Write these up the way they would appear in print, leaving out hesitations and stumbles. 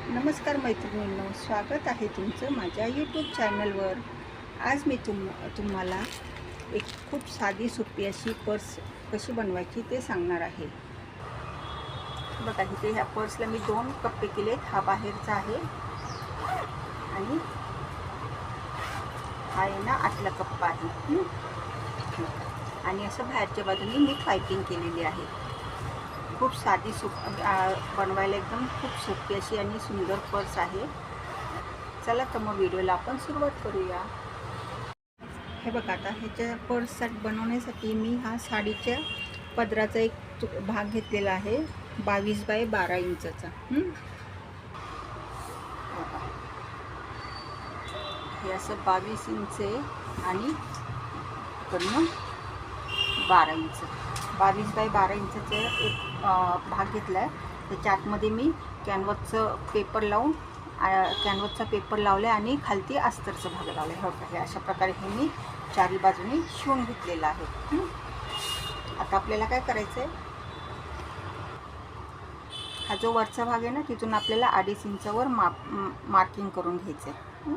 नमस्कार मैत्रिणींनो, स्वागत आहे तुमचं माझ्या यूट्यूब चॅनलवर. आज मी तुम्हाला एक खूप साधी सोपी अशी पर्स कशी बनवायची ते सांगणार आहे. बघा, इथे ह्या पर्सला मी 2 कप्पे केलेत. हा बाहेरचा आहे आणि हा आहे ना आतला कप्पा आहे. आणि असं बाहेरच्या बाजूने मी पायपिंग केलेली आहे. खूप साधी बनवायला एकदम खूप सोपी अशी आणि सुंदर पर्स आहे. चला तर मग व्हिडिओला आपण सुरुवात करूया. हे बघा, आता ह्याच्या पर्स बनवण्यासाठी मी हा साडीच्या पदराचा एक भाग घेतलेला आहे, 22 बाय 12 इंचचा. हे असं 22 इंच आहे आणि इकडनं 12 इंच, 22 बाय 12 इंचचा एक भाग घेतला आहे. त्याच्या आतमध्ये मी कॅनव्हासचा पेपर लावला आणि खालती अस्तरचा भाग लावला आहे. हो का, हे अशा प्रकारे हे मी चारी बाजूने शिवून घेतलेलं आहे. आता आपल्याला काय करायचं आहे, हा जो वरचा भाग आहे ना, तिथून आपल्याला 2.5 इंचावर मार्किंग करून घ्यायचं आहे.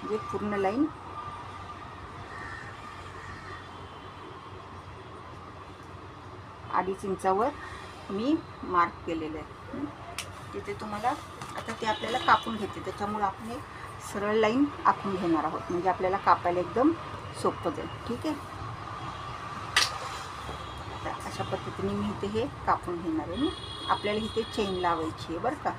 म्हणजे पूर्ण लाईन अडीच इंचावर मी मार्क केलेलं आहे. तिथे तुम्हाला आता ते आपल्याला कापून घ्यायचे, त्याच्यामुळे आपण एक सरळ लाईन आखून घेणार आहोत, म्हणजे आपल्याला कापायला एकदम सोपं जाईल. ठीक आहे, आता अशा पद्धतीने मी इथे हे कापून घेणार आहे. आपल्याला इथे चेन लावायची आहे बरं का.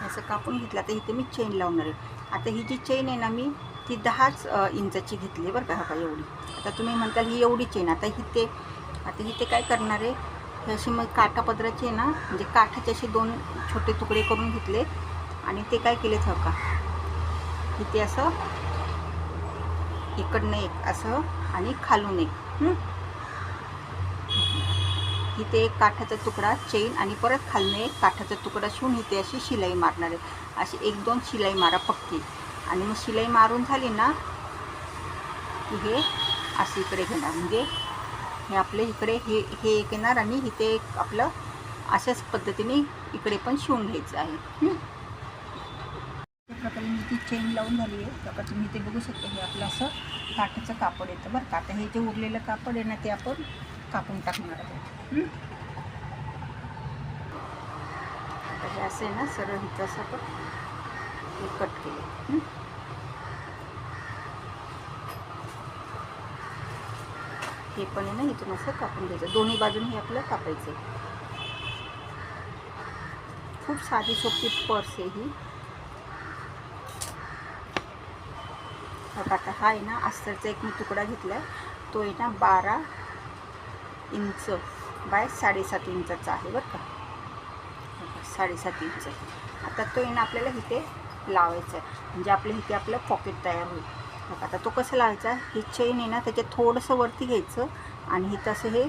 असं कापून घेतलं. आता इथे मी चेन लावणार आहे. आता ही जी चेन आहे ना, मी ती 10 इंचाची घेतली बरं का. हा एवढी. आता तुम्ही म्हणताल ही एवढी चेन, आता इथे काय करणार आहे, हे अशी मग काठा पदराची आहे ना, म्हणजे काठाचे असे 2 छोटे तुकडे करून घेतले आणि ते काय केलेत, हो का, इथे असं इकडनं एक असं आणि खालून एक, इथे एक काठाचा तुकडा चेन आणि परत खालने एक काठाचा तुकडा शिवून इथे अशी शिलाई मारणार आहे. अशी 1-2 शिलाई मारा पक्की. आणि मग शिलाई मारून झाली ना की हे असं इकडे घेणार, म्हणजे हे आपले इकडे हे एक येणार आणि इथे एक आपलं अशाच पद्धतीने इकडे पण शिवून घ्यायचं आहे. त्या प्रकारे मी ती चेन लावून झाली आहे. आता तुम्ही इथे बघू शकता, हे आपलं असं काठाचं कापड येतं बरं का. आता हे जे उरलेलं कापड आहे ना, ते आपण कापून टाकणार आहोत. आता हे असं आहे ना, सरळ इथं असं आपण हे कट केलं. हे पण आहे ना, इथून असं कापून घ्यायचं. दोन्ही बाजून हे आपलं कापायचं. खूप साधी सोपी पर्स आहे ही. आता हा आहे ना, अस्तरचा एक मी तुकडा घेतला आहे. तो आहे ना 12 इंच बाय 7.5 इंचाचा आहे बरं का. 7.5 इंच. आता तो आहे ना आपल्याला इथे लावायचा आहे, म्हणजे आपल्या इथे आपलं पॉकेट तयार होईल. आता तो कसं लावायचा, ही चेन आहे ना, त्याच्यात थोडंसं वरती घ्यायचं आणि इथं असं हे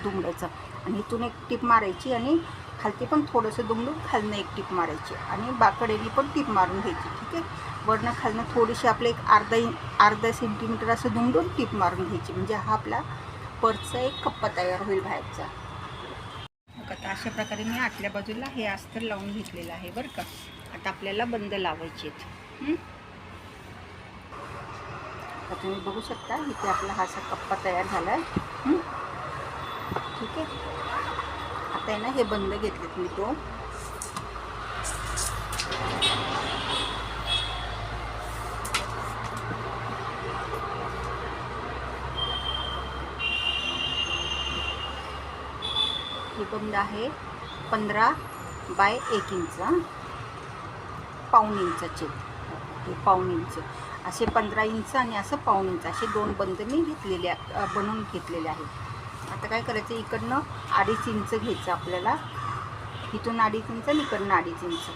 दुमडायचं आणि इथून एक टीप मारायची आणि खालती पण थोडंसं दुमडून खालनं एक टीप मारायची आणि बाकडेनी पण टीप मारून घ्यायची. ठीक आहे, वरनं खालनं थोडीशी आपलं एक अर्धा सेंटीमीटर असं दुमडून टीप मारून घ्यायची, म्हणजे हा आपला पर्सचा एक कप्पा तयार होईल बाहेरचा. आता अशा प्रकारे मी आतल्या बाजूला हे अस्तर लावून घेतलेलं आहे बरं का. आता आपल्याला बंद लावायचे आहेत. आता तुम्ही बघू शकता, इथे आपला हा असा कप्पा तयार झाला आहे. ठीक आहे, आता आहे ना हे बंद घेतलेत मी 2. हे बंद आहे 15 बाय 1 इंच, पाऊण इंचाचे. हे पाऊण इंच असे 15 इंच आणि असं पाऊण इंच असे 2 बंद मी बनवून घेतलेले आहेत. आता काय करायचं, इकडनं 2.5 इंच घ्यायचं आपल्याला, इथून 2.5 इंच आणि इकडनं 2.5 इंच.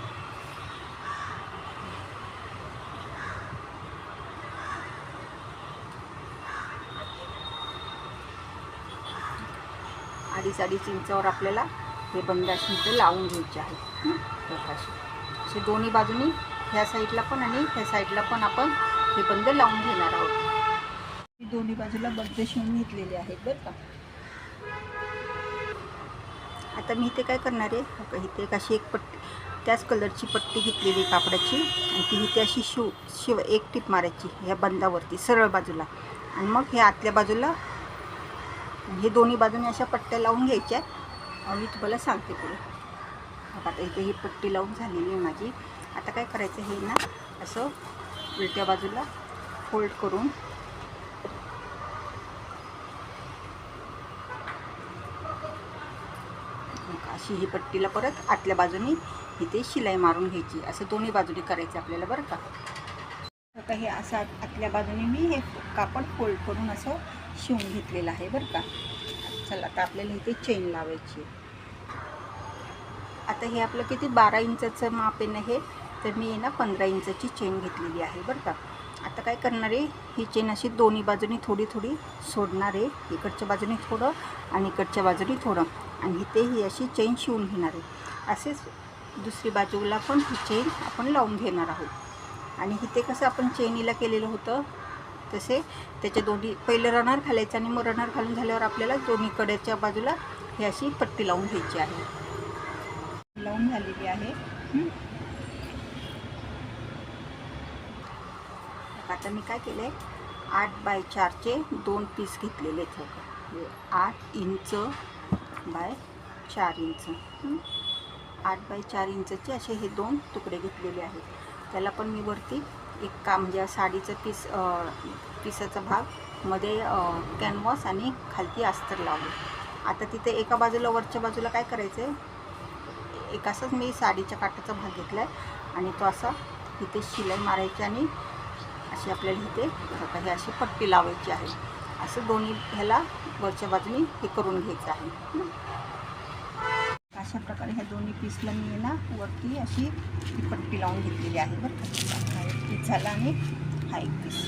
2.5 इंचावर आपल्याला हे बंद अशी इथे लावून घ्यायचे आहे. असे दोन्ही बाजूनी ह्या साईडला पण आणि ह्या साईडला पण आपण हे बंद लावून घेणार आहोत. दोन्ही बाजूला बंद शिवून घेतलेले आहेत बरं का. आता मी इथे काय करणार आहे, इथे एक अशी एक पट्टी, त्याच कलरची पट्टी घेतलेली कापडाची, आणि ती इथे अशी एक टीप मारायची ह्या बंदावरती सरळ बाजूला, आणि मग हे आतल्या बाजूला हे दोन्ही बाजूने अशा पट्ट्या लावून घ्यायच्या. मी तुम्हाला सांगते पुढे. आता इथे ही पट्टी लावून झालेली आहे माझी. आता काय करायचं, हे ना असं उलट्या बाजूला फोल्ड करून अशी ही पट्टीला परत आतल्या बाजूने इथे शिलाई मारून घ्यायची. असं दोन्ही बाजूने करायचं आपल्याला बरं का. आता हे असं आतल्या बाजूने मी हे कापड फोल्ड करून असं शिवून घेतलेलं आहे बरं का. चला आता आपल्याला इथे चेन लावायची. आता हे आपलं किती 12 इंचाचं माप आहे ना हे, तर मी आहे ना 15 इंचाची चेन घेतलेली आहे बरं का. आता काय करणार आहे, ही चेन अशी दोन्ही बाजूनी थोडी थोडी सोडणार आहे, इकडच्या बाजूने थोडं आणि इकडच्या बाजूने थोडं, आणि इथे ही अशी चेन शिवून घेणार आहे. असेच दुसरी बाजूला पण ही चेन आपण लावून घेणार आहोत. आणि इथे कसं आपण चेनीला केलेलं होतं तसे त्याच्या दोन्ही पहिलं रनर घालायचं, आणि मग रनर घालून झाल्यावर आपल्याला दोन्ही कडेच्या बाजूला ही अशी पट्टी लावून घ्यायची आहे. लावून झालेली आहे. आता मी काय केलं आहे, 8x4चे 2 पीस घेतलेले आहेत. 8 इंच बाय 4 इंच, 8x4 इंचचे असे हे 2 तुकडे घेतलेले आहेत. त्याला पण मी वरती एक म्हणजे साडीचं पिसाचा भाग मध्ये कॅनव्हास आणि खालती अस्तर लावले. आता तिथे एका बाजूला वरच्या बाजूला काय करायचं आहे, एक असंच मी साडीच्या काठाचा भाग घेतला आहे आणि तो असा इथे शिलाई मारायची, आणि अशी आपल्याला इथे हे अशी पट्टी लावायची आहे. असं दोन्ही ह्याला वरच्या बाजूने हे करून घ्यायचं आहे. अशा प्रकारे ह्या दोन्ही पीसला मी ना वरती अशी ही पट्टी लावून घेतलेली आहे बरं का. हा एक पीस झाला आणि हा एक पीस.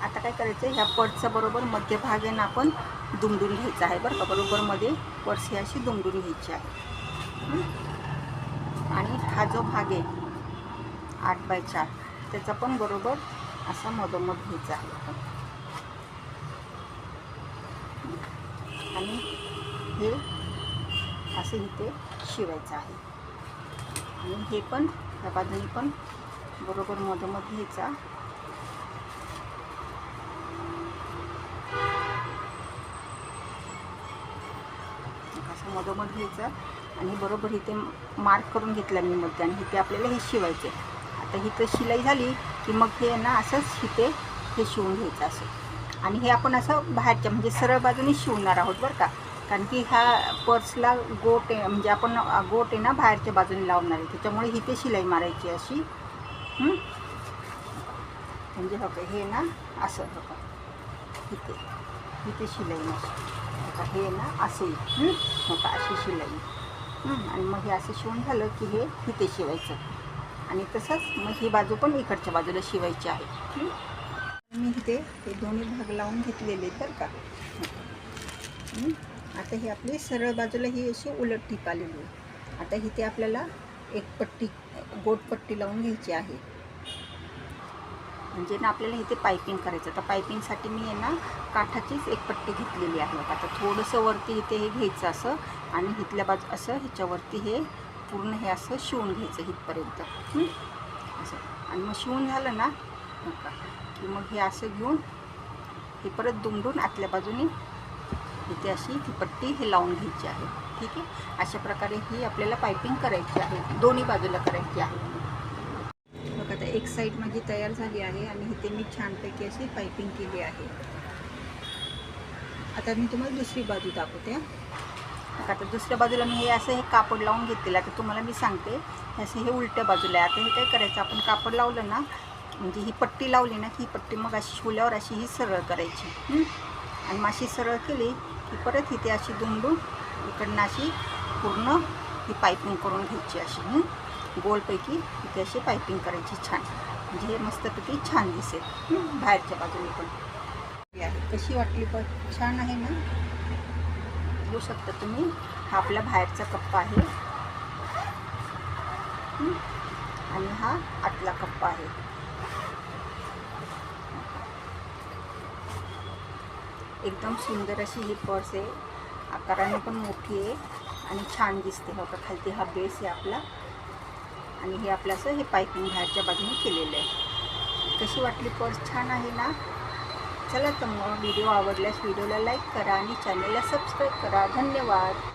आता काय करायचं, ह्या पडचा बरोबर मध्य भाग आहे ना आपण दुमडून घ्यायचा आहे बरं का. बरोबर मध्ये पर्स अशी दुमडून घ्यायची आहे. आणि हा जो भाग आहे 8x4 त्याचा पण बरोबर असा मधोमध घ्यायचा आहे. आणि हे असं इथे शिवायचं आहे. आणि हे पण या बाजूने पण बरोबर मधोमध घ्यायचा. असं मधोमध घ्यायचं आणि बरोबर इथे मार्क करून घेतला मी मध्ये, आणि इथे आपल्याला हे शिवायचे. आता इथं शिलाई झाली की मग हे ना असंच इथे हे शिवून घ्यायचं असं. आणि हे आपण असं बाहेरच्या म्हणजे सरळ बाजूने शिवणार आहोत बरं का. कारण की ह्या पर्सला गोट आहे, म्हणजे आपण गोट आहे ना बाहेरच्या बाजूने लावणार आहे, त्याच्यामुळे इथे शिलाई मारायची अशी. म्हणजे हो का हे ना असं हो का इथे शिलाई नसते, हे ना असे हो का अशी शिलाई. आणि मग हे असं शिवून झालं की हे इथे शिवायचं, आणि तसंच मग ही बाजू पण इकडच्या बाजूला शिवायची आहे. मी इथे हे दोन्ही भाग लावून घेतलेले आहेत बरं का. आता ही आपली सरळ बाजूला ही अशी उलट टीप आलेली आहे. आता इथे आपल्याला एक पट्टी गोट पट्टी लावून घ्यायची आहे, म्हणजे ना आपल्याला इथे पायपिंग करायचं. तर पायपिंगसाठी मी आहे ना काठाचीच एक पट्टी घेतलेली आहे. आता थोडंसं वरती इथे हे घ्यायचं असं, आणि इथल्या बाजू असं ह्याच्यावरती हे पूर्ण हे असं शिवून घ्यायचं इथपर्यंत असं. आणि मग शिवून झालं ना की मग हे असं घेऊन हे परत दुमडून आतल्या बाजूने इथे अशी ती पट्टी हे लावून घ्यायची आहे. ठीक आहे, अशा प्रकारे ही आपल्याला पायपिंग करायची आहे, दोन्ही बाजूला करायची आहे. बघ आता एक साईड माझी तयार झाली आहे आणि इथे मी छानपैकी अशी पायपिंग केली आहे. आता मी तुम्हाला दुसरी बाजू दाखवते. आता दुसऱ्या बाजूला मी हे असं हे कापड लावून घेतलेलं. आता तुम्हाला मी सांगते असं हे उलट्या बाजूला आहे. आता हे काय करायचं, आपण कापड लावलं ना म्हणजे ही पट्टी लावली ना की ही पट्टी मग अशी शिवल्यावर अशी ही सरळ करायची, आणि मग अशी सरळ केली की परत इथे अशी दुमडून इकडनं अशी पूर्ण ही पायपिंग करून घ्यायची अशी गोलपैकी इथे अशी पायपिंग करायची छान, म्हणजे हे मस्तपैकी छान दिसेल बाहेरच्या बाजूने पण. कशी वाटली पण छान आहे ना. बघू शकता तुम्ही, हा आपला बाहेरचा कप्पा आहे आणि हा आतला कप्पा आहे. एकदम सुंदर अशी ही पर्स आहे, आकाराने पण मोठी आहे आणि छान दिसते. बघा खालती हा बेस आहे आपला आणि हे आपलं असं हे पायपिंग बाहेरच्या बाजूने केलेलं आहे. कशी वाटली पर्स? छान आहे ना? चला तर मग व्हिडिओ आवडल्यास व्हिडिओला लाईक करा आणि चॅनलला सबस्क्राईब करा. धन्यवाद.